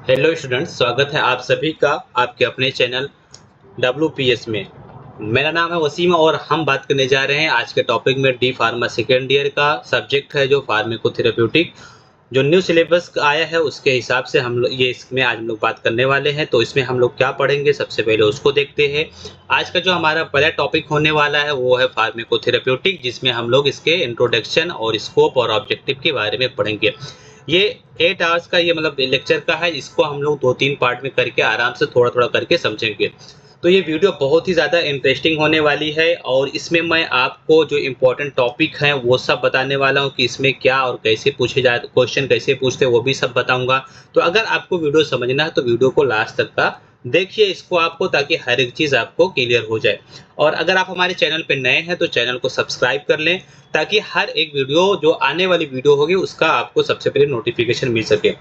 Hello students, स्वागत है आप सभी का आपके अपने चैनल WPS में। मेरा नाम है वसीम और हम बात करने जा रहे हैं आज के टॉपिक में डी फार्मा सेकेंड ईयर का सब्जेक्ट है जो फार्माकोथेरेप्यूटिक। जो न्यू सिलेबस आया है उसके हिसाब से हम लोग ये इसमें आज हम लोग बात करने वाले हैं। तो इसमें हम लोग क्या पढ़ेंगे, सबसे पहले उसको देखते हैं। आज का जो हमारा पहला टॉपिक होने वाला है वो है फार्माकोथेरेप्यूटिक, जिसमें हम लोग इसके इंट्रोडक्शन और स्कोप और ऑब्जेक्टिव के बारे में पढ़ेंगे। ये 8 आवर्स का ये मतलब लेक्चर का है। इसको हम लोग 2-3 पार्ट में करके आराम से थोड़ा-थोड़ा करके समझेंगे। तो ये वीडियो बहुत ही ज़्यादा इंटरेस्टिंग होने वाली है और इसमें मैं आपको जो इम्पोर्टेंट टॉपिक हैं वो सब बताने वाला हूँ कि इसमें क्या और कैसे पूछे जाए, क्वेश्चन कैसे पूछते हैं वो भी सब बताऊँगा। तो अगर आपको वीडियो समझना है तो वीडियो को लास्ट तक का देखिए इसको आपको, ताकि हर एक चीज़ आपको क्लियर हो जाए। और अगर आप हमारे चैनल पे नए हैं तो चैनल को सब्सक्राइब कर लें, ताकि हर एक वीडियो जो आने वाली वीडियो होगी उसका आपको सबसे पहले नोटिफिकेशन मिल सके।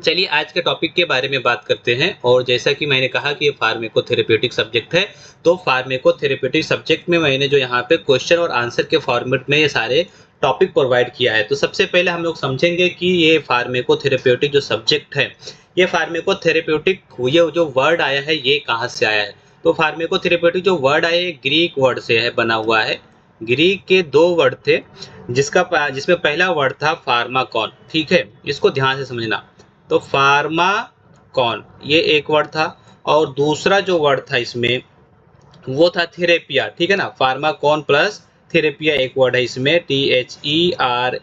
चलिए आज के टॉपिक के बारे में बात करते हैं। और जैसा कि मैंने कहा कि ये फार्माकोथेरेप्यूटिक सब्जेक्ट है, तो फार्माकोथेरेप्यूटिक सब्जेक्ट में मैंने जो यहाँ पे क्वेश्चन और आंसर के फॉर्मेट में ये सारे टॉपिक प्रोवाइड किया है। तो सबसे पहले हम लोग समझेंगे कि ये फार्माकोथेरेप्यूटिक जो सब्जेक्ट है, ये फार्माकोथेरेप्यूटिक ये जो वर्ड आया है ये कहाँ से आया है। तो फार्माकोथेरेप्यूटिक जो वर्ड आया है ग्रीक वर्ड से है बना हुआ है। ग्रीक के 2 वर्ड थे, जिसमें पहला वर्ड था फार्माकॉन। ठीक है, इसको ध्यान से समझना। तो फार्माकॉन ये एक वर्ड था और दूसरा जो वर्ड था इसमें वो था थेरेपिया। ठीक है ना, फार्माकॉन प्लस थेरेपिया एक वर्ड है इसमें, THERAPEIA,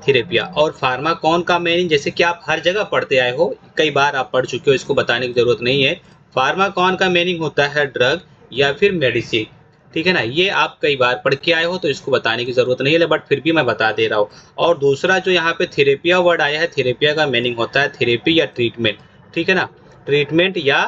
थेरेपिया। और फार्माकॉन का मीनिंग जैसे कि आप हर जगह पढ़ते आए हो, कई बार आप पढ़ चुके हो, इसको बताने की जरूरत नहीं है। फार्माकॉन का मीनिंग होता है ड्रग या फिर मेडिसिन। ठीक है ना, ये आप कई बार पढ़ के आए हो तो इसको बताने की जरूरत नहीं है, बट फिर भी मैं बता दे रहा हूँ। और दूसरा जो यहाँ पे थेरेपिया वर्ड आया है, थेरेपिया का मीनिंग होता है थेरेपी या ट्रीटमेंट। ठीक है ना, ट्रीटमेंट या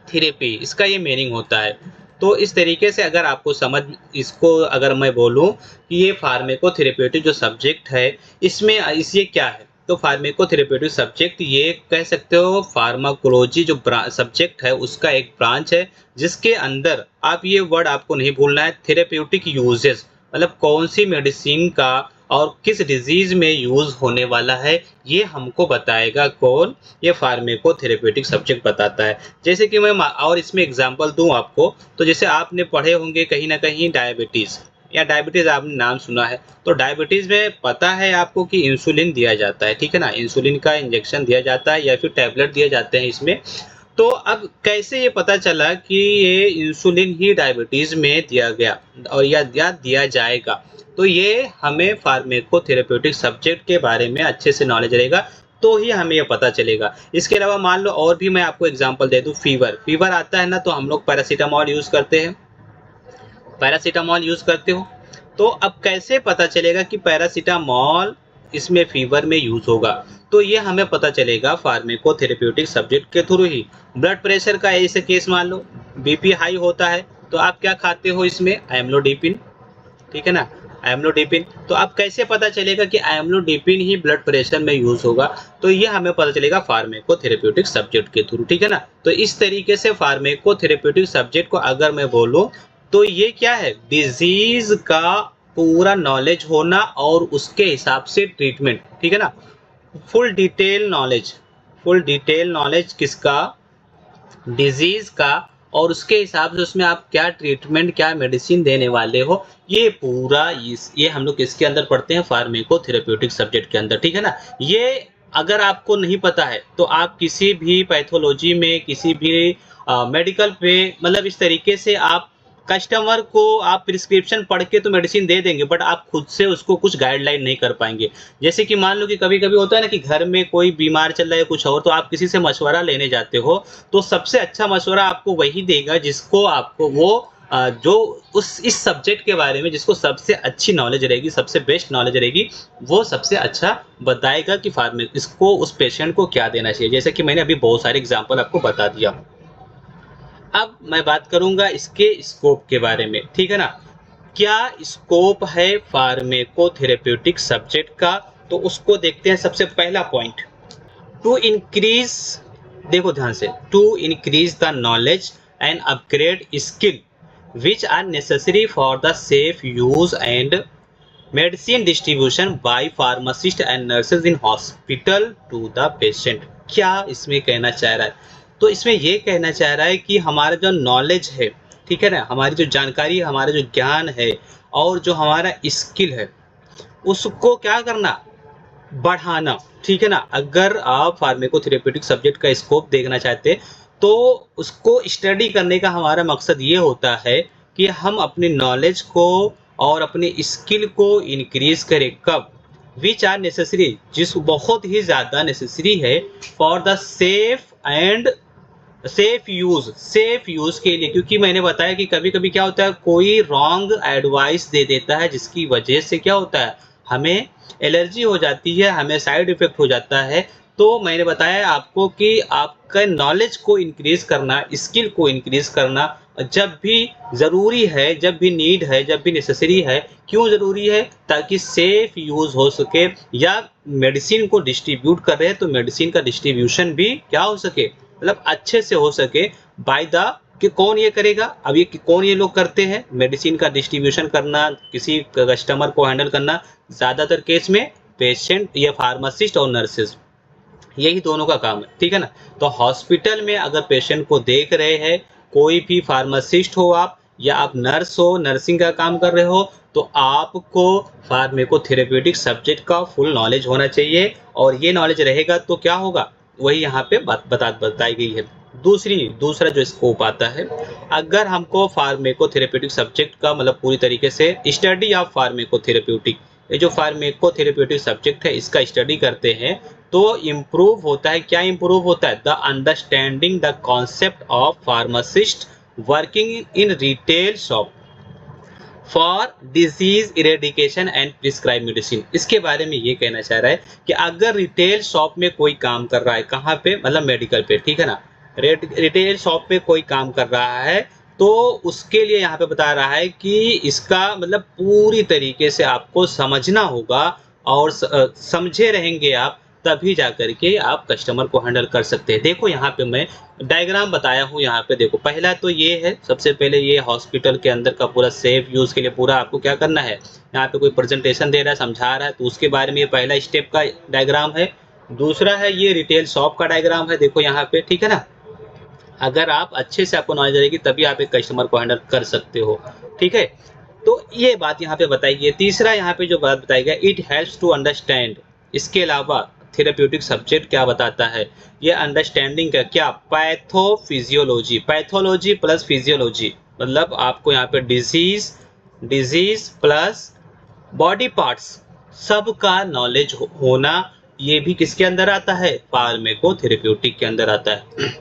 थेरेपी, इसका ये मीनिंग होता है। तो इस तरीके से अगर आपको समझ, इसको अगर मैं बोलूँ कि ये फार्माकोथेरेप्यूटिक जो सब्जेक्ट है इसमें ये क्या है, तो फार्माकोथेरेप्यूटिक सब्जेक्ट ये कह सकते हो फार्माकोलॉजी जो सब्जेक्ट है उसका एक ब्रांच है, जिसके अंदर आप ये वर्ड आपको नहीं भूलना है, थेरेप्यूटिक यूजेस, मतलब कौन सी मेडिसिन का और किस डिजीज में यूज होने वाला है ये हमको बताएगा कौन, ये फार्माकोथेरेप्यूटिक सब्जेक्ट बताता है। जैसे कि मैं और इसमें एग्जांपल दूं आपको, तो जैसे आपने पढ़े होंगे कहीं ना कहीं डायबिटीज़, या डायबिटीज़ आपने नाम सुना है। तो डायबिटीज़ में पता है आपको कि इंसुलिन दिया जाता है। ठीक है ना, इंसुलिन का इंजेक्शन दिया जाता है या फिर टैबलेट दिए जाते हैं इसमें। तो अब कैसे ये पता चला कि ये इंसुलिन ही डायबिटीज़ में दिया गया और या दिया जाएगा, तो ये हमें फार्माकोथेरेप्यूटिक सब्जेक्ट के बारे में अच्छे से नॉलेज रहेगा, तो ही हमें ये पता चलेगा। इसके अलावा मान लो और भी मैं आपको एग्जांपल दे दूं, फीवर आता है ना, तो हम लोग पैरासीटामॉल यूज़ करते हैं, पैरासीटामॉल यूज़ करते हो। तो अब कैसे पता चलेगा कि पैरासीटामॉल इसमें फीवर में यूज़ होगा, तो ये हमें पता चलेगा फार्माकोथेरेप्यूटिक सब्जेक्ट के थ्रू ही। ब्लड प्रेशर का ऐसे केस मान लो, बीपी हाई होता है तो आप क्या खाते हो इसमें, एम्लोडिपिन। ठीक है ना, एम्लोडिपिन। तो आप कैसे पता चलेगा कि एम्लोडिपिन ही ब्लड प्रेशर में यूज होगा, तो ये हमें पता चलेगा फार्माकोथेरेप्यूटिक सब्जेक्ट के थ्रू। ठीक है ना, तो इस तरीके से फार्माकोथेरेप्यूटिक सब्जेक्ट को अगर मैं बोलूं तो ये क्या है, डिजीज का पूरा नॉलेज होना और उसके हिसाब से ट्रीटमेंट। ठीक है ना, full detail knowledge, full detail knowledge किसका, डिजीज का, और उसके हिसाब से उसमें आप क्या ट्रीटमेंट क्या मेडिसिन देने वाले हो, ये पूरा ये हम लोग किसके अंदर पढ़ते हैं, फार्माकोथेरेप्यूटिक सब्जेक्ट के अंदर। ठीक है ना, ये अगर आपको नहीं पता है तो आप किसी भी पैथोलॉजी में किसी भी मेडिकल पे, मतलब इस तरीके से आप कस्टमर को आप प्रिस्क्रिप्शन पढ़ के तो मेडिसिन दे देंगे, बट आप खुद से उसको कुछ गाइडलाइन नहीं कर पाएंगे। जैसे कि मान लो कि कभी कभी होता है ना कि घर में कोई बीमार चल रहा है कुछ और, तो आप किसी से मशवरा लेने जाते हो, तो सबसे अच्छा मशवरा आपको वही देगा जिसको आपको वो जो उस इस सब्जेक्ट के बारे में जिसको सबसे अच्छी नॉलेज रहेगी, सबसे बेस्ट नॉलेज रहेगी, वो सबसे अच्छा बताएगा कि इसको उस पेशेंट को क्या देना चाहिए। जैसे कि मैंने अभी बहुत सारे एग्जांपल आपको बता दिया। अब मैं बात करूंगा इसके स्कोप के बारे में। ठीक है ना, क्या स्कोप है फार्माकोथेरेप्यूटिक सब्जेक्ट का, तो उसको देखते हैं। सबसे पहला पॉइंट, टू इंक्रीज, देखो ध्यान से, to increase the knowledge and upgrade skill which are necessary for the safe use and medicine distribution by pharmacist and nurses in hospital to the patient. क्या इसमें कहना चाह रहा है? तो इसमें ये कहना चाह रहा है कि हमारा जो नॉलेज है, ठीक है ना, हमारी जो जानकारी है, हमारा जो ज्ञान है और जो हमारा स्किल है, उसको क्या करना, बढ़ाना, ठीक है ना। अगर आप फार्माकोथेरेप्यूटिक सब्जेक्ट का स्कोप देखना चाहते हैं तो उसको स्टडी करने का हमारा मकसद ये होता है कि हम अपनी नॉलेज को और अपनी स्किल को इंक्रीज करें। कब? विच आर नेसेसरी, जिस बहुत ही ज़्यादा नेसेसरी है फॉर द सेफ यूज के लिए। क्योंकि मैंने बताया कि कभी कभी क्या होता है, कोई रॉन्ग एडवाइस दे देता है जिसकी वजह से क्या होता है, हमें एलर्जी हो जाती है, हमें साइड इफेक्ट हो जाता है। तो मैंने बताया आपको कि आपका नॉलेज को इंक्रीज करना, स्किल को इंक्रीज करना जब भी ज़रूरी है, जब भी नीड है, जब भी नेसेसरी है। क्यों ज़रूरी है? ताकि सेफ यूज़ हो सके, या मेडिसिन को डिस्ट्रीब्यूट कर रहे हैं तो मेडिसिन का डिस्ट्रीब्यूशन भी क्या हो सके, मतलब अच्छे से हो सके। बाय द कि कौन ये करेगा, अब ये कौन ये लोग करते हैं, मेडिसिन का डिस्ट्रीब्यूशन करना, किसी कस्टमर को हैंडल करना, ज़्यादातर केस में पेशेंट या फार्मासिस्ट और नर्सेज, यही दोनों का काम है, ठीक है ना। तो हॉस्पिटल में अगर पेशेंट को देख रहे हैं, कोई भी फार्मासिस्ट हो आप या आप नर्स हो, नर्सिंग का काम कर रहे हो, तो आपको फार्माकोथेरेप्यूटिक सब्जेक्ट का फुल नॉलेज होना चाहिए। और ये नॉलेज रहेगा तो क्या होगा, वही यहाँ पे बताई गई है। दूसरा जो स्कोप आता है, अगर हमको फार्माकोथेरेप्यूटिक सब्जेक्ट का मतलब पूरी तरीके से स्टडी ऑफ फार्माकोथेरेप्यूटिक, ये जो फार्माकोथेरेप्यूटिक सब्जेक्ट है इसका स्टडी करते हैं तो इम्प्रूव होता है। क्या इम्प्रूव होता है? The understanding the concept of pharmacist working in retail shop for disease eradication and prescribe medicine. इसके बारे में ये कहना चाह रहा है कि अगर रिटेल शॉप में कोई काम कर रहा है, कहाँ पे, मतलब मेडिकल पे, ठीक है ना, रिटेल शॉप पे कोई काम कर रहा है तो उसके लिए यहाँ पे बता रहा है कि इसका मतलब पूरी तरीके से आपको समझना होगा और समझे रहेंगे आप, तभी जा करके आप कस्टमर को हैंडल कर सकते हैं। देखो यहाँ पे मैं डायग्राम बताया हूँ, यहाँ पे देखो, पहला तो ये है, सबसे पहले ये हॉस्पिटल के अंदर का पूरा सेफ यूज के लिए पूरा आपको क्या करना है, यहाँ पे कोई प्रेजेंटेशन दे रहा है, समझा रहा है, तो उसके बारे में ये पहला स्टेप का डायग्राम है। दूसरा है ये रिटेल शॉप का डायग्राम है, देखो यहाँ पे, ठीक है ना। अगर आप अच्छे से आपको नॉलेज रहेगी तभी आप एक कस्टमर को हैंडल कर सकते हो, ठीक है। तो ये बात यहाँ पे बताई गई है। तीसरा यहाँ पे जो बात बताई गई, इट हेल्प्स टू अंडरस्टैंड। इसके अलावा थेरेप्यूटिक सब्जेक्ट क्या बताता है, ये अंडरस्टैंडिंग का क्या, पैथोफिजियोलॉजी, पैथोलॉजी प्लस फिजियोलॉजी, मतलब आपको यहाँ पे डिजीज प्लस बॉडी पार्ट्स सबका नॉलेज होना, ये भी किसके अंदर आता है, फार्माकोथेरेप्यूटिक के अंदर आता है।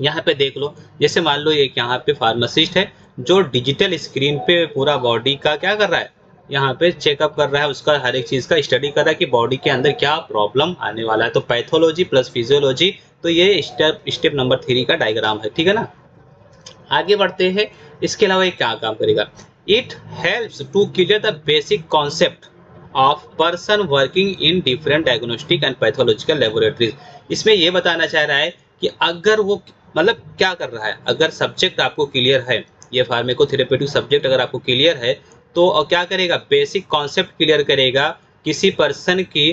यहाँ पे देख लो, जैसे मान लो एक यहाँ पे फार्मासिस्ट है जो डिजिटल स्क्रीन पे पूरा बॉडी का क्या कर रहा है, यहाँ पे चेकअप कर रहा है, उसका हर एक चीज का स्टडी कर रहा है कि बॉडी के अंदर क्या प्रॉब्लम आने वाला है। तो पैथोलॉजी प्लस फिजियोलॉजी, तो ये स्टेप नंबर 3 का डायग्राम है, ठीक है ना। आगे बढ़ते हैं। इसके अलावा ये क्या काम करेगा, it helps to clear the basic concept of person working in different diagnostic and pathological laboratories. इसमें ये बताना चाह रहा है कि अगर वो मतलब क्या कर रहा है, अगर सब्जेक्ट आपको क्लियर है, ये फार्माकोथेरेप्यूटिक सब्जेक्ट अगर आपको क्लियर है तो क्या करेगा, बेसिक कॉन्सेप्ट क्लियर करेगा किसी पर्सन की।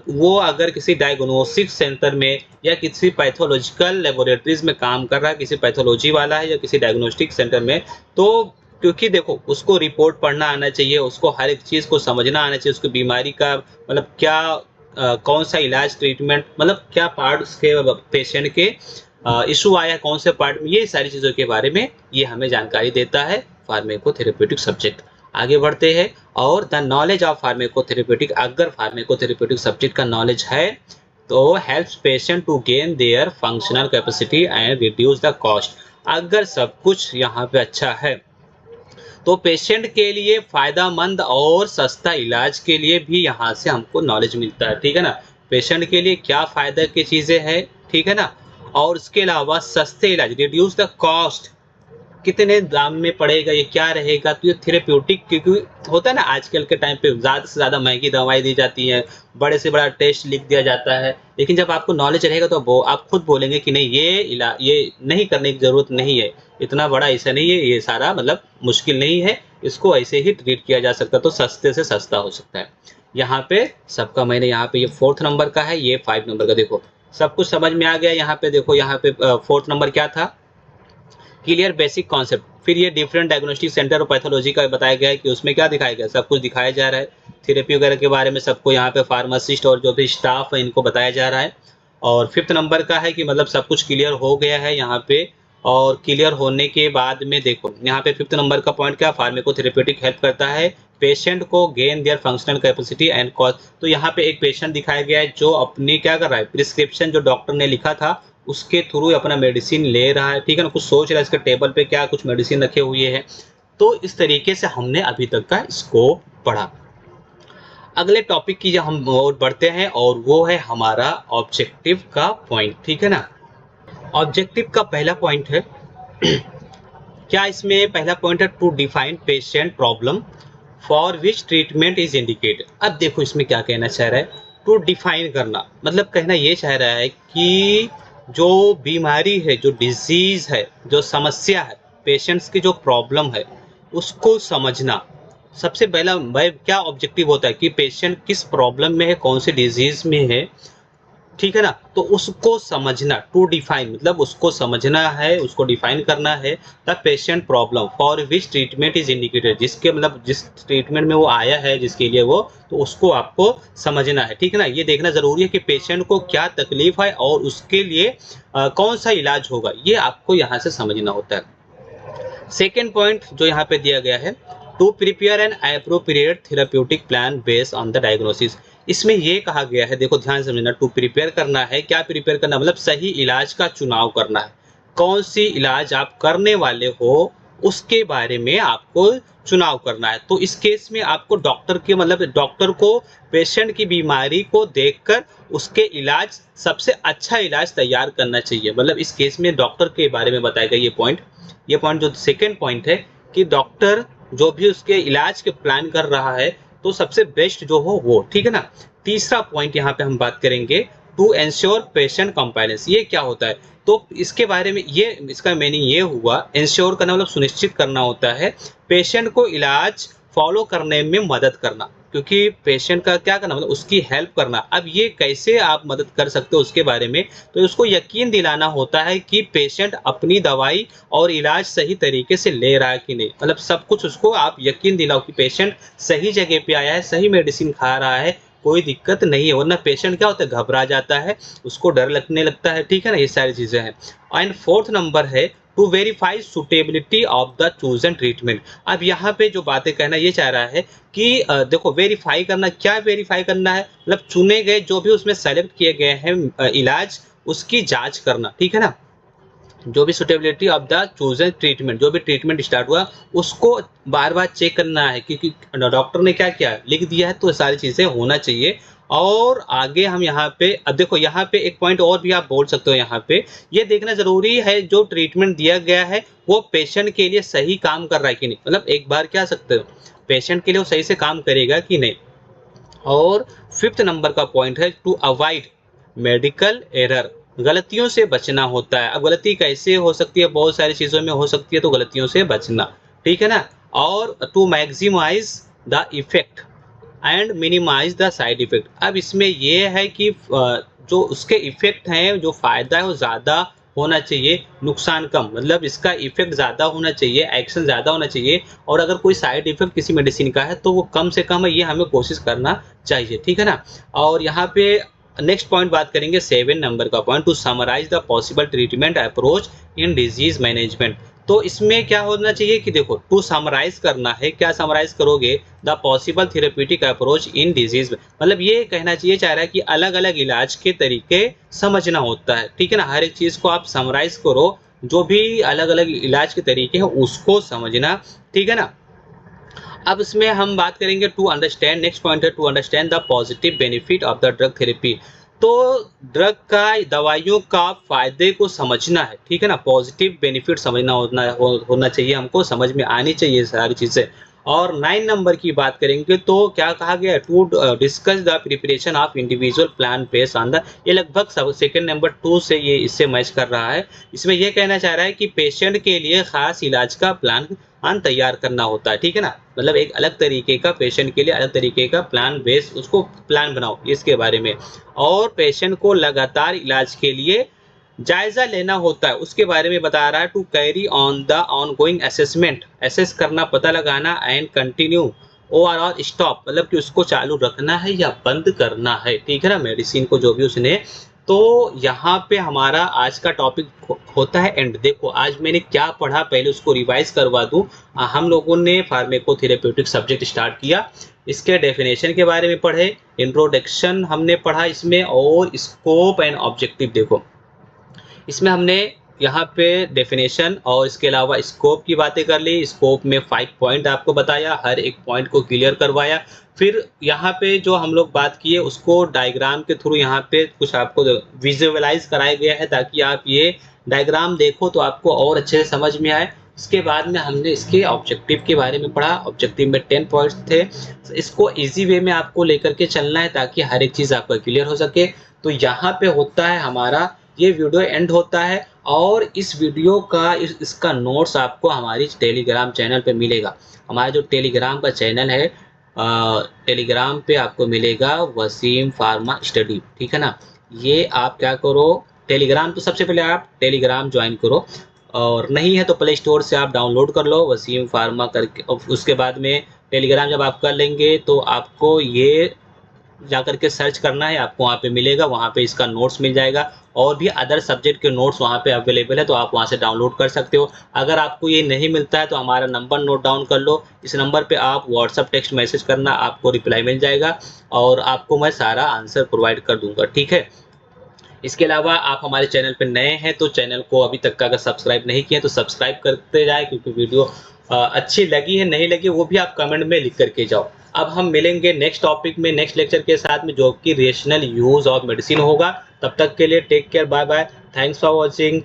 वो अगर किसी डायग्नोस्टिक सेंटर में या किसी पैथोलॉजिकल लेबोरेटरीज में काम कर रहा है, किसी पैथोलॉजी वाला है या किसी डायग्नोस्टिक सेंटर में, तो क्योंकि देखो उसको रिपोर्ट पढ़ना आना चाहिए, उसको हर एक चीज़ को समझना आना चाहिए, उसकी बीमारी का मतलब क्या कौन सा इलाज, ट्रीटमेंट, मतलब क्या पार्ट उसके पेशेंट के इशू आया, कौन से पार्ट में, ये सारी चीज़ों के बारे में ये हमें जानकारी देता है फार्माकोथेरेप्यूटिक सब्जेक्ट। आगे बढ़ते हैं। और द नॉलेज ऑफ फार्माकोथेरेप्यूटिक, अगर फार्माकोथेरेप्यूटिक सब्जेक्ट का नॉलेज है तो helps patient to gain their functional capacity and reduce the cost. अगर सब कुछ यहाँ पे अच्छा है तो पेशेंट के लिए फायदेमंद और सस्ता इलाज के लिए भी यहाँ से हमको नॉलेज मिलता है, ठीक है ना। पेशेंट के लिए क्या फायदा की चीज़ें हैं, ठीक है ना। और उसके अलावा सस्ते इलाज, रिड्यूस द कॉस्ट, कितने दाम में पड़ेगा, ये क्या रहेगा, तो ये थेरेप्यूटिक, क्योंकि होता है ना आजकल के टाइम पे ज़्यादा से ज़्यादा महँगी दवाई दी जाती है, बड़े से बड़ा टेस्ट लिख दिया जाता है। लेकिन जब आपको नॉलेज रहेगा तो वो आप खुद बोलेंगे कि नहीं, ये नहीं करने की ज़रूरत नहीं है, इतना बड़ा ऐसा नहीं है, ये सारा मतलब मुश्किल नहीं है, इसको ऐसे ही ट्रीट किया जा सकता है, तो सस्ते से सस्ता हो सकता है। यहाँ पे सबका मैंने यहाँ पे ये 4th नंबर का है, ये 5 नंबर का देखो, सब कुछ समझ में आ गया। यहाँ पे देखो, यहाँ पे 4th नंबर क्या था? Clear basic concept. फिर ये डिफरेंट डायग्नोस्टिक सेंटर और पैथोलॉजी का बताया गया है कि उसमें क्या दिखाया गया, सब कुछ दिखाया जा रहा है। थेरेपी वगैरह के बारे में सबको यहाँ पे फार्मासिस्ट और जो भी स्टाफ है इनको बताया जा रहा है। और 5th नंबर का है कि मतलब सब कुछ क्लियर हो गया है यहाँ पे। और क्लियर होने के बाद में देखो यहाँ पे 5th नंबर का पॉइंट क्या, फार्माकोथेरेप्यूटिक हेल्प करता है पेशेंट को gain their functional capacity and cause. तो यहाँ पे एक पेशेंट दिखाया गया है जो अपनी क्या कर रहा है, प्रिस्क्रिप्शन जो डॉक्टर ने लिखा था उसके थ्रू अपना मेडिसिन ले रहा है, ठीक है ना, कुछ सोच रहा है इसके टेबल पे क्या कुछ मेडिसिन रखे हुए हैं। तो इस तरीके से हमने अभी तक का इसको पढ़ा। अगले टॉपिक की जब हम ओर बढ़ते हैं और वो है हमारा ऑब्जेक्टिव का पॉइंट, ठीक है ना। ऑब्जेक्टिव का पहला पॉइंट है क्या, इसमें पहला पॉइंट है to define patient problem for which treatment is indicated. अब देखो इसमें क्या कहना चाह रहा है, टू डिफाइन करना, मतलब कहना ये चाह रहा है कि जो बीमारी है, जो डिजीज है, जो समस्या है, पेशेंट्स की जो प्रॉब्लम है उसको समझना। सबसे पहला भाई क्या ऑब्जेक्टिव होता है कि पेशेंट किस प्रॉब्लम में है, कौन से डिजीज में है, ठीक है ना, तो उसको समझना। टू डिफाइन मतलब उसको समझना है, उसको डिफाइन करना है। The patient problem for which treatment is indicated, जिसके मतलब जिस ट्रीटमेंट में वो आया है जिसके लिए वो, तो उसको आपको समझना है, ठीक है ना। ये देखना जरूरी है कि पेशेंट को क्या तकलीफ है और उसके लिए कौन सा इलाज होगा, ये आपको यहाँ से समझना होता है। सेकेंड पॉइंट जो यहाँ पे दिया गया है, to prepare an appropriate therapeutic plan based on the diagnosis. इसमें ये कहा गया है, देखो ध्यान से समझना, टू प्रिपेयर करना है, क्या प्रिपेयर करना मतलब सही इलाज का चुनाव करना है। कौन सी इलाज आप करने वाले हो उसके बारे में आपको चुनाव करना है। तो इस केस में आपको डॉक्टर के मतलब डॉक्टर को पेशेंट की बीमारी को देखकर उसके इलाज, सबसे अच्छा इलाज तैयार करना चाहिए। मतलब इस केस में डॉक्टर के बारे में बताया गया ये पॉइंट जो सेकेंड पॉइंट है कि डॉक्टर जो भी उसके इलाज के प्लान कर रहा है तो सबसे बेस्ट जो हो वो, ठीक है ना। तीसरा पॉइंट यहाँ पे हम बात करेंगे, टू एंश्योर पेशेंट कंप्लायंस। ये क्या होता है, तो इसके बारे में ये इसका मीनिंग ये हुआ, इंश्योर करना मतलब सुनिश्चित करना होता है, पेशेंट को इलाज फॉलो करने में मदद करना। क्योंकि पेशेंट का क्या करना मतलब उसकी हेल्प करना। अब ये कैसे आप मदद कर सकते हो उसके बारे में, तो उसको यकीन दिलाना होता है कि पेशेंट अपनी दवाई और इलाज सही तरीके से ले रहा है कि नहीं। मतलब सब कुछ उसको आप यकीन दिलाओ कि पेशेंट सही जगह पे आया है, सही मेडिसिन खा रहा है, कोई दिक्कत नहीं है। वरना पेशेंट क्या होता है, घबरा जाता है, उसको डर लगने लगता है, ठीक है ना, ये सारी चीजें हैं। एंड फोर्थ नंबर है to verify suitability of the chosen treatment. अब यहाँ पे जो बातें कहना ये चाह रहा है कि देखो वेरीफाई करना, क्या वेरीफाई करना है मतलब चुने गए जो भी उसमें सेलेक्ट किए गए हैं इलाज, उसकी जांच करना, ठीक है ना। जो भी suitability of the chosen treatment, जो भी ट्रीटमेंट स्टार्ट हुआ उसको बार बार चेक करना है, क्योंकि डॉक्टर ने क्या किया लिख दिया है तो सारी चीजें होना चाहिए। और आगे हम यहाँ पे अब देखो यहाँ पे एक पॉइंट और भी आप बोल सकते हो, यहाँ पे ये देखना जरूरी है जो ट्रीटमेंट दिया गया है वो पेशेंट के लिए सही काम कर रहा है कि नहीं। मतलब एक बार क्या सकते हो पेशेंट के लिए वो सही से काम करेगा कि नहीं। और फिफ्थ नंबर का पॉइंट है टू अवॉइड मेडिकल एरर, गलतियों से बचना होता है। अब गलती कैसे हो सकती है, बहुत सारी चीजों में हो सकती है, तो गलतियों से बचना, ठीक है ना। और to maximise the effect and minimise the side effect. अब इसमें यह है कि जो उसके इफेक्ट हैं, जो फायदा है वो ज्यादा होना चाहिए, नुकसान कम। मतलब इसका इफेक्ट ज्यादा होना चाहिए, एक्शन ज्यादा होना चाहिए, और अगर कोई साइड इफेक्ट किसी मेडिसिन का है तो वो कम से कम है, ये हमें कोशिश करना चाहिए, ठीक है ना। और यहाँ पे नेक्स्ट पॉइंट बात करेंगे 7 नंबर का point, to summarise the possible treatment approach in disease management. तो इसमें क्या होना चाहिए कि देखो टू समराइज करना है, क्या समराइज करोगे, the possible therapeutic approach in disease. मतलब ये कहना चाहिए चाह रहा है कि अलग अलग इलाज के तरीके समझना होता है, ठीक है ना। हर एक चीज को आप समराइज करो, जो भी अलग अलग इलाज के तरीके हैं उसको समझना, ठीक है ना। अब इसमें हम बात करेंगे टू अंडरस्टैंड, नेक्स्ट पॉइंट है to understand the positive benefit of the drug therapy. तो ड्रग का, दवाइयों का फ़ायदे को समझना है, ठीक है ना? पॉज़िटिव बेनिफिट समझना होना चाहिए, हमको समझ में आनी चाहिए सारी चीज़ें। और 9 नंबर की बात करेंगे तो क्या कहा गया है, to discuss the preparation of individual plan based on the, ये लगभग सब सेकंड नंबर 2 से ये इससे मैच कर रहा है। इसमें ये कहना चाह रहा है कि पेशेंट के लिए ख़ास इलाज का प्लान तैयार करना होता है, ठीक है ना? मतलब एक अलग तरीके का, पेशेंट के लिए अलग तरीके का प्लान बेस, उसको प्लान बनाओ इसके बारे में। और पेशेंट को लगातार इलाज के लिए जायज़ा लेना होता है, उसके बारे में बता रहा है। To carry on the ongoing assessment, assess करना, पता लगाना, एंड कंटिन्यू ओवरऑल स्टॉप, मतलब कि उसको चालू रखना है या बंद करना है, ठीक है ना? मेडिसिन को जो भी उसने। तो यहाँ पे हमारा आज का टॉपिक होता है एंड। देखो आज मैंने क्या पढ़ा, पहले उसको रिवाइज करवा दूं। हम लोगों ने फार्मेकोथेरेप्यूटिक सब्जेक्ट स्टार्ट किया, इसके डेफिनेशन के बारे में पढ़े, इंट्रोडक्शन हमने पढ़ा इसमें, और स्कोप एंड ऑब्जेक्टिव। देखो इसमें हमने यहाँ पे डेफिनेशन और इसके अलावा स्कोप की बातें कर ली। स्कोप में 5 पॉइंट आपको बताया, हर एक पॉइंट को क्लियर करवाया। फिर यहाँ पे जो हम लोग बात किए उसको डायग्राम के थ्रू यहाँ पे कुछ आपको विजुअलाइज कराया गया है, ताकि आप ये डायग्राम देखो तो आपको और अच्छे से समझ में आए। इसके बाद में हमने इसके ऑब्जेक्टिव के बारे में पढ़ा। ऑब्जेक्टिव में 10 पॉइंट्स थे, इसको इजी वे में आपको लेकर के चलना है ताकि हर एक चीज़ आपका क्लियर हो सके। तो यहाँ पे होता है हमारा ये वीडियो एंड होता है, और इस वीडियो का इसका नोट्स आपको हमारी टेलीग्राम चैनल पे मिलेगा। हमारा जो टेलीग्राम का चैनल है, टेलीग्राम पे आपको मिलेगा वसीम फार्मा स्टडी, ठीक है ना? ये आप क्या करो, टेलीग्राम तो सबसे पहले आप टेलीग्राम ज्वाइन करो, और नहीं है तो प्ले स्टोर से आप डाउनलोड कर लो वसीम फार्मा करके। और उसके बाद में टेलीग्राम जब आप कर लेंगे तो आपको ये जाकर के सर्च करना है, आपको वहाँ पे मिलेगा, वहाँ पे इसका नोट्स मिल जाएगा, और भी अदर सब्जेक्ट के नोट्स वहाँ पे अवेलेबल है, तो आप वहाँ से डाउनलोड कर सकते हो। अगर आपको ये नहीं मिलता है तो हमारा नंबर नोट डाउन कर लो, इस नंबर पे आप व्हाट्सअप टेक्स्ट मैसेज करना, आपको रिप्लाई मिल जाएगा और आपको मैं सारा आंसर प्रोवाइड कर दूंगा, ठीक है? इसके अलावा आप हमारे चैनल पे नए हैं तो चैनल को अभी तक का अगर सब्सक्राइब नहीं किए तो सब्सक्राइब करते जाएं, क्योंकि वीडियो अच्छी लगी है नहीं लगी वो भी आप कमेंट में लिख करके जाओ। अब हम मिलेंगे नेक्स्ट टॉपिक में, नेक्स्ट लेक्चर के साथ में, जो कि रेशनल यूज ऑफ मेडिसिन होगा। तब तक के लिए take care, bye bye, thanks for watching.